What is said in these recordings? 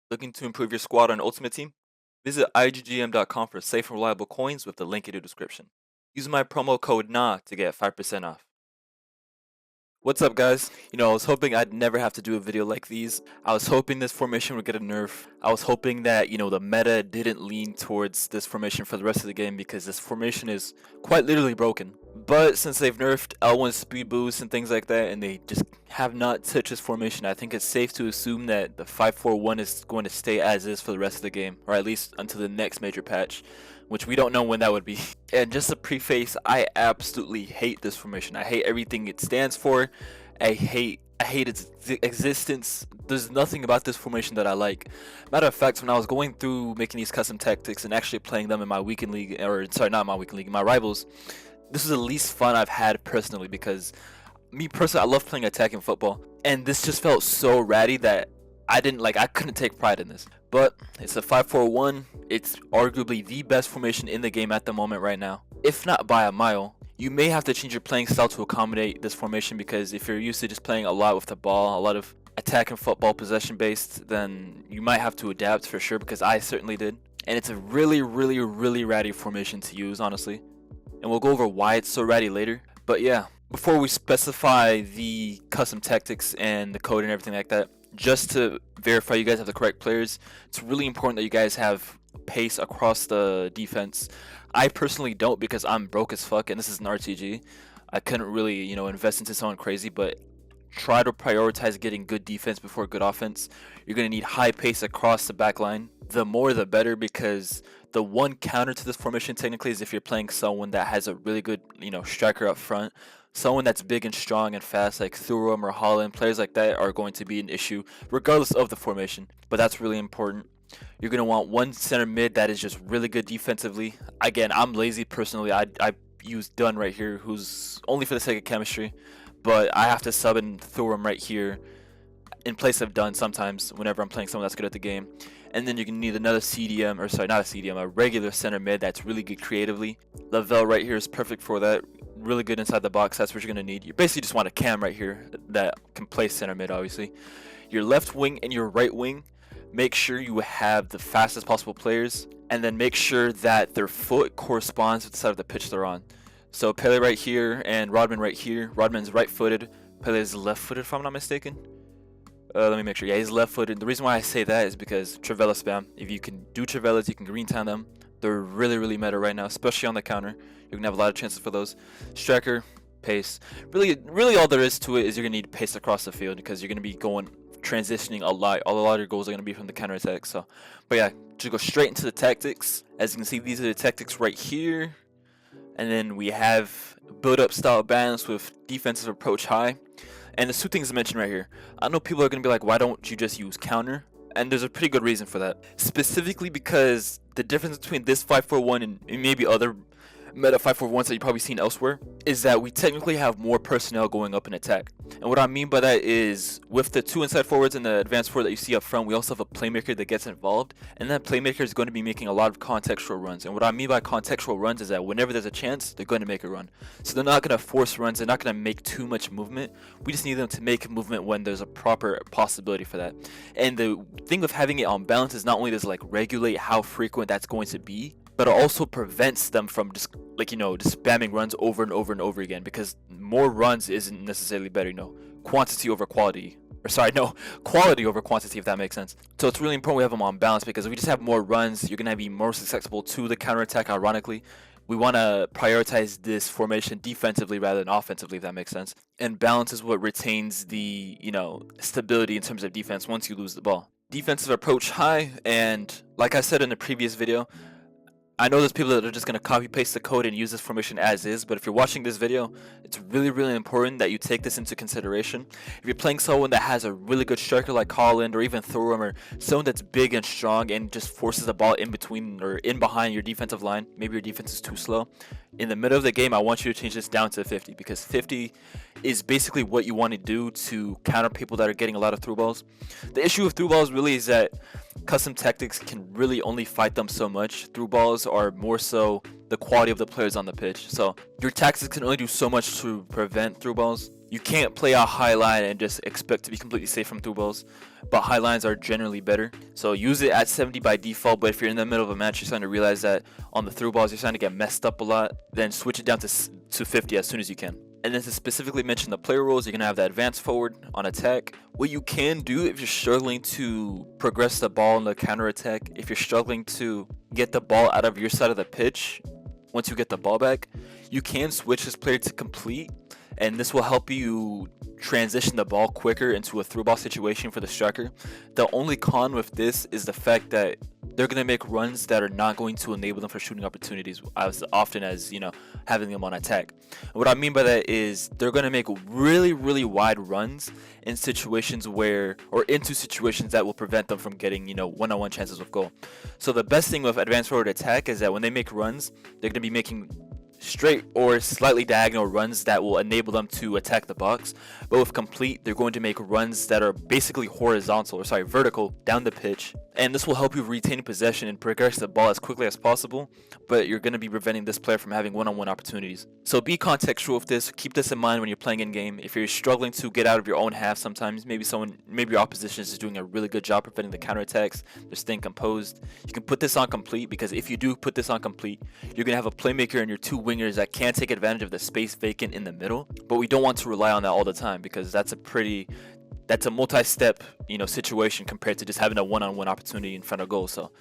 Looking to improve your squad on Ultimate Team? Visit IGGM.com for safe and reliable coins with the link in the description. Use my promo code NA to get 5% off. What's up, guys? I was hoping I'd never have to do a video like these. I was hoping this formation would get a nerf. I was hoping that, the meta didn't lean towards this formation for the rest of the game because this formation is quite literally broken. But since they've nerfed L1 speed boost and things like that, and they just have not touched this formation, I think it's safe to assume that the 5-4-1 is going to stay as is for the rest of the game, or at least until the next major patch, which we don't know when that would be. And just to preface, I absolutely hate this formation. I hate everything it stands for. I hate its existence. There's nothing about this formation that I like. Matter of fact, when I was going through making these custom tactics and actually playing them in my weekend league, or sorry, not my weekend league, my rivals, this is the least fun I've had personally, because me personally, I love playing attacking football, and this just felt so ratty that I couldn't take pride in this. But it's a 5-4-1. It's arguably the best formation in the game at the moment right now, if not by a mile. You may have to change your playing style to accommodate this formation, because if you're used to just playing a lot with the ball, a lot of attacking football possession based, then you might have to adapt for sure, because I certainly did. And it's a really ratty formation to use, honestly. And we'll go over why it's so ratty later. But yeah, before we specify the custom tactics and the code and everything like that, just to verify you guys have the correct players, it's really important that you guys have pace across the defense. I personally don't, because I'm broke as fuck and this is an RTG. I couldn't really, invest into someone crazy, but try to prioritize getting good defense before good offense. You're going to need high pace across the back line. The more the better, because the one counter to this formation technically is if you're playing someone that has a really good, striker up front. Someone that's big and strong and fast like Thuram or Holland. Players like that are going to be an issue regardless of the formation, but that's really important. You're going to want one center mid that is just really good defensively. Again, I'm lazy personally. I use Dunn right here, who's only for the sake of chemistry, but I have to sub in Thuram right here in place of Dunn sometimes whenever I'm playing someone that's good at the game. And then you're going to need another CDM, or sorry, not a CDM, a regular center mid that's really good creatively. Lavelle right here is perfect for that. Really good inside the box. That's what you're going to need. You basically just want a cam right here that can play center mid, obviously. Your left wing and your right wing, make sure you have the fastest possible players, and then make sure that their foot corresponds with the side of the pitch they're on. So Pele right here and Rodman right here. Rodman's right-footed. Pele is left-footed, if I'm not mistaken. Let me make sure. Yeah, he's left-footed. The reason why I say that is because Trivela spam. If you can do Trivelas, you can green town them. They're really meta right now, especially on the counter. You're gonna have a lot of chances for those. Striker, pace. Really all there is to it is you're gonna need pace across the field, because you're gonna be transitioning a lot. A lot of your goals are gonna be from the counter attack. So, but yeah, just go straight into the tactics. As you can see, these are the tactics right here. And then we have build-up style balance with defensive approach high. And there's two things to mention right here. I know people are going to be like, why don't you just use counter? And there's a pretty good reason for that. Specifically because the difference between this 5-4-1 and maybe other meta 5-4-1s that you've probably seen elsewhere is that we technically have more personnel going up in attack. And what I mean by that is, with the two inside forwards and the advanced forward that you see up front, we also have a playmaker that gets involved, and that playmaker is going to be making a lot of contextual runs. And what I mean by contextual runs is that whenever there's a chance, they're going to make a run. So they're not going to force runs, they're not going to make too much movement. We just need them to make movement when there's a proper possibility for that. And the thing with having it on balance is not only does it regulate how frequent that's going to be, but it also prevents them from just spamming runs over and over again, because more runs isn't necessarily better, quantity over quality, or sorry, no, quality over quantity, if that makes sense. So it's really important we have them on balance, because if we just have more runs, you're going to be more susceptible to the counterattack. Ironically, we want to prioritize this formation defensively rather than offensively, if that makes sense. And balance is what retains the, stability in terms of defense once you lose the ball. Defensive approach high, and like I said in the previous video, I know there's people that are just going to copy paste the code and use this formation as is, but if you're watching this video, it's really important that you take this into consideration. If you're playing someone that has a really good striker like Holland, or even Thuram, or someone that's big and strong and just forces the ball in between or in behind your defensive line, maybe your defense is too slow, in the middle of the game, I want you to change this down to 50, because 50 is basically what you want to do to counter people that are getting a lot of through balls. The issue with through balls really is that custom tactics can really only fight them so much. Through balls are more so the quality of the players on the pitch. So your tactics can only do so much to prevent through balls. You can't play a high line and just expect to be completely safe from through balls, but high lines are generally better. So use it at 70 by default, but if you're in the middle of a match, you're starting to realize that on the through balls, you're starting to get messed up a lot, then switch it down to 50 as soon as you can. And then to specifically mention the player roles, you're going to have the advanced forward on attack. What you can do if you're struggling to progress the ball in the counter attack, if you're struggling to get the ball out of your side of the pitch, once you get the ball back, you can switch this player to complete, and this will help you transition the ball quicker into a through ball situation for the striker. The only con with this is the fact that they're going to make runs that are not going to enable them for shooting opportunities as often as, you know, having them on attack. And what I mean by that is they're going to make really wide runs in situations where, or into situations that will prevent them from getting, you know, one-on-one chances with goal. So the best thing with advanced forward attack is that when they make runs, they're going to be making straight or slightly diagonal runs that will enable them to attack the box. But with complete, they're going to make runs that are basically vertical down the pitch, and this will help you retain possession and progress the ball as quickly as possible, but you're going to be preventing this player from having one-on-one opportunities. So be contextual with this. Keep this in mind when you're playing in game. If you're struggling to get out of your own half sometimes, maybe your opposition is doing a really good job preventing the counterattacks, they're staying composed, you can put this on complete, because if you do put this on complete, you're going to have a playmaker and your two wingers that can take advantage of the space vacant in the middle. But we don't want to rely on that all the time, because that's a multi-step, you know, situation compared to just having a one-on-one opportunity in front of goal. So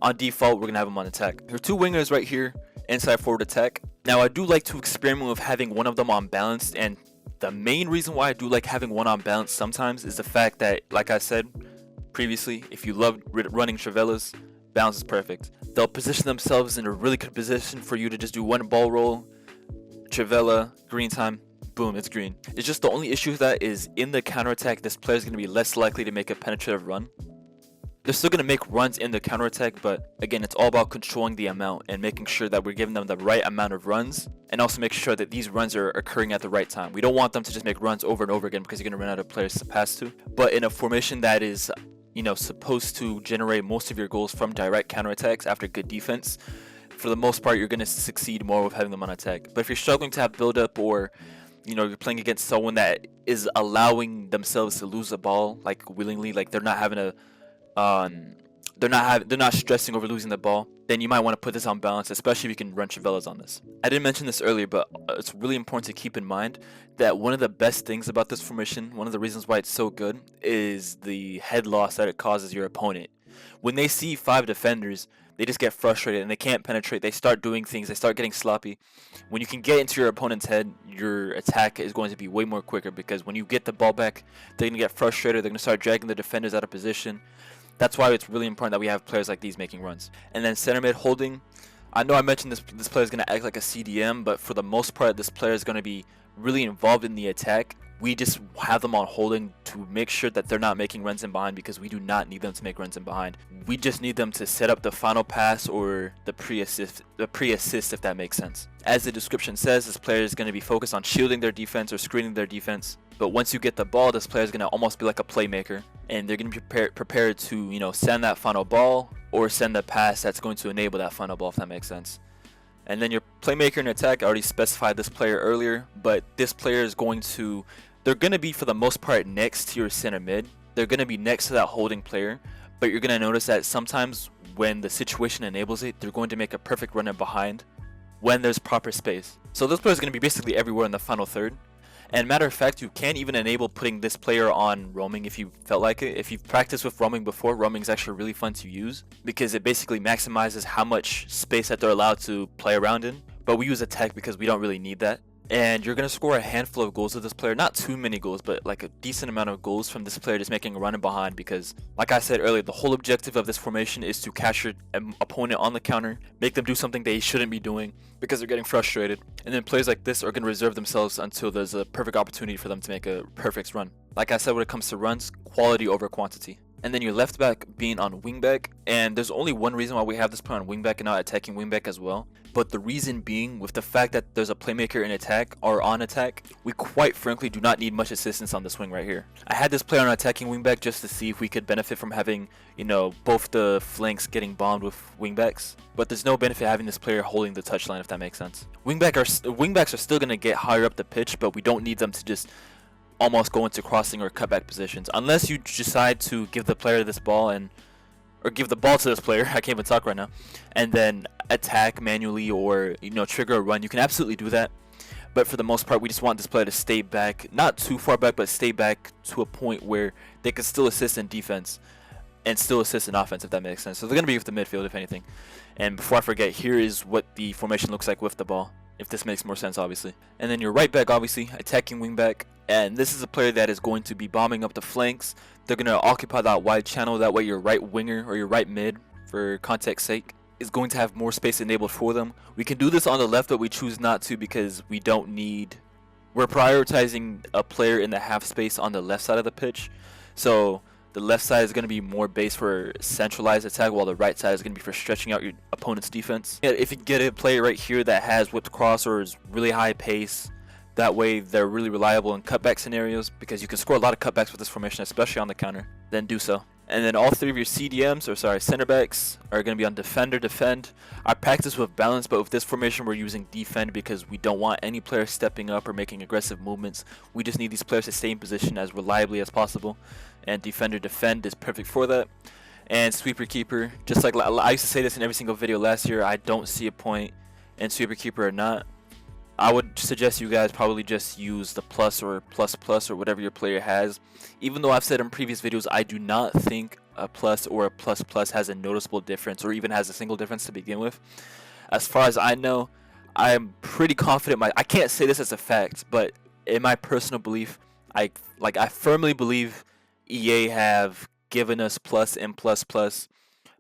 on default, we're gonna have them on attack. There are two wingers right here, inside forward attack. Now I do like to experiment with having one of them on balance, and the main reason why I do like having one on balance sometimes is the fact that, like I said previously, if you love running Trivelas, balance is perfect. They'll position themselves in a really good position for you to just do one ball roll, Trivela, green time, boom, it's green. It's just the only issue with that is in the counterattack, this player is going to be less likely to make a penetrative run. They're still going to make runs in the counterattack, but again, it's all about controlling the amount and making sure that we're giving them the right amount of runs, and also make sure that these runs are occurring at the right time. We don't want them to just make runs over and over again, because you're going to run out of players to pass to. But in a formation that is, you know, supposed to generate most of your goals from direct counterattacks after good defense, for the most part, you're going to succeed more with having them on attack. But if you're struggling to have build-up, or, you know, you're playing against someone that is allowing themselves to lose the ball, like willingly, like they're not having a, they're not stressing over losing the ball, then you might want to put this on balance, especially if you can run Trivelas on this. I didn't mention this earlier, but it's really important to keep in mind that one of the best things about this formation, one of the reasons why it's so good, is the head loss that it causes your opponent. When they see 5 defenders, they just get frustrated and they can't penetrate. They start doing things. They start getting sloppy. When you can get into your opponent's head, your attack is going to be way more quicker, because when you get the ball back, they're going to get frustrated. They're going to start dragging the defenders out of position. That's why it's really important that we have players like these making runs. And then center mid holding. I know I mentioned this player is going to act like a CDM, but for the most part, this player is going to be really involved in the attack. We just have them on holding to make sure that they're not making runs in behind, because we do not need them to make runs in behind. We just need them to set up the final pass or the pre-assist if that makes sense. As the description says, this player is going to be focused on shielding their defense or screening their defense. But once you get the ball, this player is going to almost be like a playmaker, and they're going to be prepared to, you know, send that final ball or send the pass that's going to enable that final ball, if that makes sense. And then your playmaker and attack, I already specified this player earlier, but this player is going to, they're going to be for the most part next to your center mid. They're going to be next to that holding player, but you're going to notice that sometimes when the situation enables it, they're going to make a perfect run in behind when there's proper space. So this player is going to be basically everywhere in the final third. And matter of fact, you can even enable putting this player on roaming if you felt like it. If you've practiced with roaming before, roaming is actually really fun to use, because it basically maximizes how much space that they're allowed to play around in. But we use attack because we don't really need that. And you're going to score a handful of goals with this player. Not too many goals, but like a decent amount of goals from this player just making a run in behind, because like I said earlier, the whole objective of this formation is to catch your opponent on the counter, make them do something they shouldn't be doing because they're getting frustrated. And then players like this are going to reserve themselves until there's a perfect opportunity for them to make a perfect run. Like I said, when it comes to runs, quality over quantity. and then your left back being on wingback. And there's only one reason why we have this player on wingback and not attacking wingback as well. But the reason being, with the fact that there's a playmaker in attack or on attack, we quite frankly do not need much assistance on this wing right here. I had this player on attacking wingback just to see if we could benefit from having, you know, both the flanks getting bombed with wingbacks. But there's no benefit having this player holding the touchline, if that makes sense. Wingbacks are still going to get higher up the pitch, but we don't need them to just almost go into crossing or cutback positions. Unless you decide to give the player this ball or give the ball to this player, I can't even talk right now, and then attack manually or, you know, trigger a run, you can absolutely do that. But for the most part, we just want this player to stay back, not too far back, but stay back to a point where they can still assist in defense and still assist in offense, if that makes sense. So they're going to be with the midfield, if anything. And before I forget, here is what the formation looks like with the ball, if this makes more sense, obviously. And then your right back, obviously, attacking wing back. And this is a player that is going to be bombing up the flanks. They're going to occupy that wide channel. That way your right winger or your right mid, for context sake, is going to have more space enabled for them. We can do this on the left, but we choose not to because we don't need... We're prioritizing a player in the half space on the left side of the pitch. So the left side is going to be more based for centralized attack, while the right side is going to be for stretching out your opponent's defense. If you get a player right here that has whipped cross or is really high pace, that way they're really reliable in cutback scenarios, because you can score a lot of cutbacks with this formation, especially on the counter, then do so. And then all three of your CDMs, or sorry, center backs, are going to be on defender, defend. I practice with balance, but with this formation we're using defend because we don't want any player stepping up or making aggressive movements. We just need these players to stay in position as reliably as possible. And defender, defend is perfect for that. And sweeper, keeper, just like I used to say this in every single video last year, I don't see a point in sweeper, keeper or not. I would suggest you guys probably just use the plus or plus plus or whatever your player has. Even though I've said in previous videos, I do not think a plus or a plus plus has a noticeable difference or even has a single difference to begin with. As far as I know, I am pretty confident. I can't say this as a fact, but in my personal belief, I firmly believe EA have given us plus and plus plus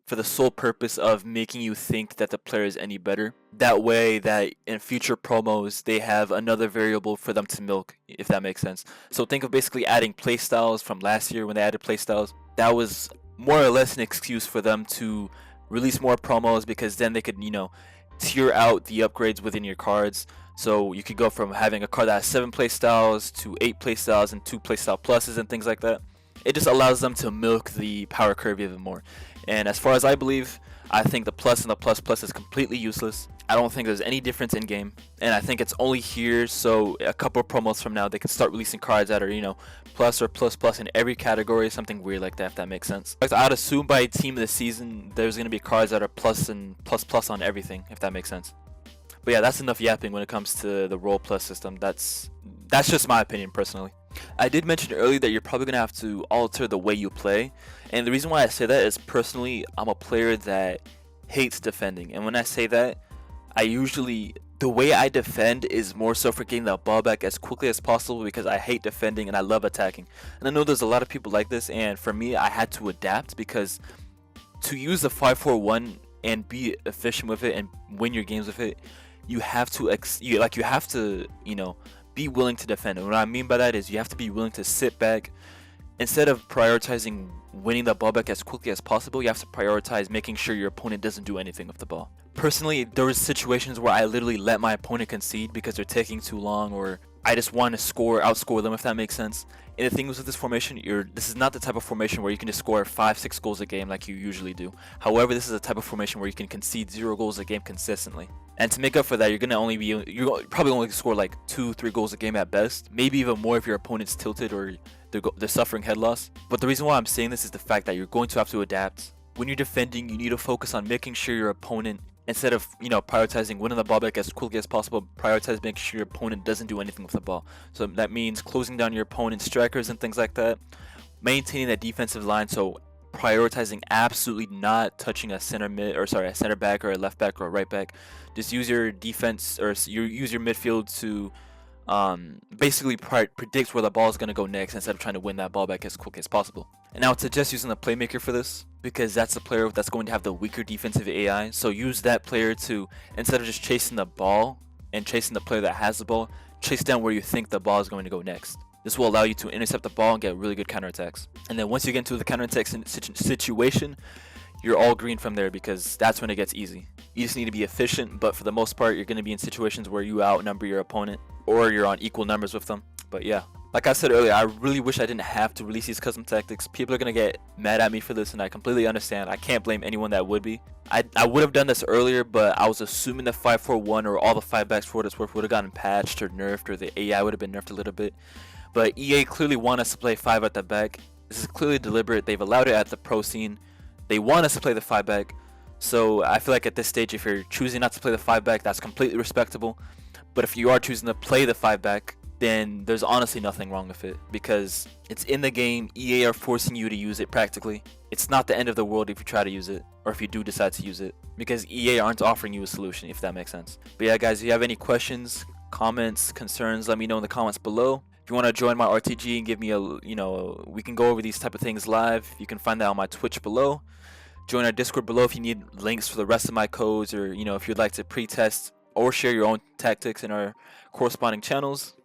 for the sole purpose of making you think that the player is any better. That way that in future promos they have another variable for them to milk, if that makes sense. So think of basically adding playstyles from last year when they added playstyles. That was more or less an excuse for them to release more promos, because then they could, you know, tier out the upgrades within your cards. So you could go from having a card that has 7 playstyles to 8 playstyles and 2 playstyle pluses and things like that. It just allows them to milk the power curve even more. And as far as I believe, I think the plus and the plus plus is completely useless. I don't think there's any difference in game, and I think it's only here so a couple of promos from now they can start releasing cards that are, you know, plus or plus plus in every category, something weird like that, if that makes sense. I'd assume by team of the season there's going to be cards that are plus and plus plus on everything, if that makes sense. But yeah, that's enough yapping when it comes to the role plus system. That's just my opinion personally. I did mention earlier that you're probably going to have to alter the way you play, and the reason why I say that is personally I'm a player that hates defending, and when I say that, the way I defend is more so for getting the ball back as quickly as possible, because I hate defending and I love attacking. And I know there's a lot of people like this, and for me I had to adapt, because to use the 5-4-1 and be efficient with it and win your games with it, you have to you know, be willing to defend. And what I mean by that is you have to be willing to sit back. Instead of prioritizing winning the ball back as quickly as possible, you have to prioritize making sure your opponent doesn't do anything with the ball. Personally, there was situations where I literally let my opponent concede because they're taking too long, or I just want to outscore them, if that makes sense. And the thing is with this formation, this is not the type of formation where you can just score 5-6 goals a game like you usually do. However, this is a type of formation where you can concede 0 goals a game consistently. And to make up for that, you're probably only score like 2-3 goals a game at best, maybe even more if your opponent's tilted or they're suffering head loss. But the reason why I'm saying this is the fact that you're going to have to adapt. When you're defending, you need to focus on making sure your opponent, instead of, you know, prioritizing winning the ball back as quickly as possible, prioritize making sure your opponent doesn't do anything with the ball. So that means closing down your opponent's strikers and things like that, maintaining that defensive line. So prioritizing absolutely not touching a center back or a left back or a right back. Just use your defense, or use your midfield to basically predict where the ball is going to go next, instead of trying to win that ball back as quick as possible. And I would suggest using the playmaker for this, because that's the player that's going to have the weaker defensive AI. So use that player to, instead of just chasing the ball and chasing the player that has the ball, chase down where you think the ball is going to go next. This will allow you to intercept the ball and get really good counterattacks. And then once you get into the counterattack situation, you're all green from there, because that's when it gets easy. You just need to be efficient, but for the most part, you're going to be in situations where you outnumber your opponent or you're on equal numbers with them. But yeah, like I said earlier, I really wish I didn't have to release these custom tactics. People are going to get mad at me for this, and I completely understand. I can't blame anyone that would be. I would have done this earlier, but I was assuming the 5-4-1 or all the 5-backs for what it's worth would have gotten patched or nerfed, or the AI would have been nerfed a little bit. But EA clearly want us to play 5 at the back. This is clearly deliberate. They've allowed it at the pro scene. They want us to play the 5-back. So I feel like at this stage, if you're choosing not to play the 5-back, that's completely respectable. But if you are choosing to play the 5-back, then there's honestly nothing wrong with it, because it's in the game. EA are forcing you to use it practically. It's not the end of the world if you try to use it, or if you do decide to use it, because EA aren't offering you a solution, if that makes sense. But yeah, guys, if you have any questions, comments, concerns, let me know in the comments below. If you want to join my RTG and give me a, we can go over these type of things live. You can find that on my Twitch below. Join our Discord below if you need links for the rest of my codes, or if you'd like to pre-test or share your own tactics in our corresponding channels.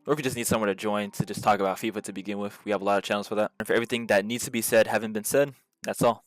Or if you just need someone to join to just talk about FIFA to begin with, we have a lot of channels for that. And for everything that needs to be said having been said, that's all.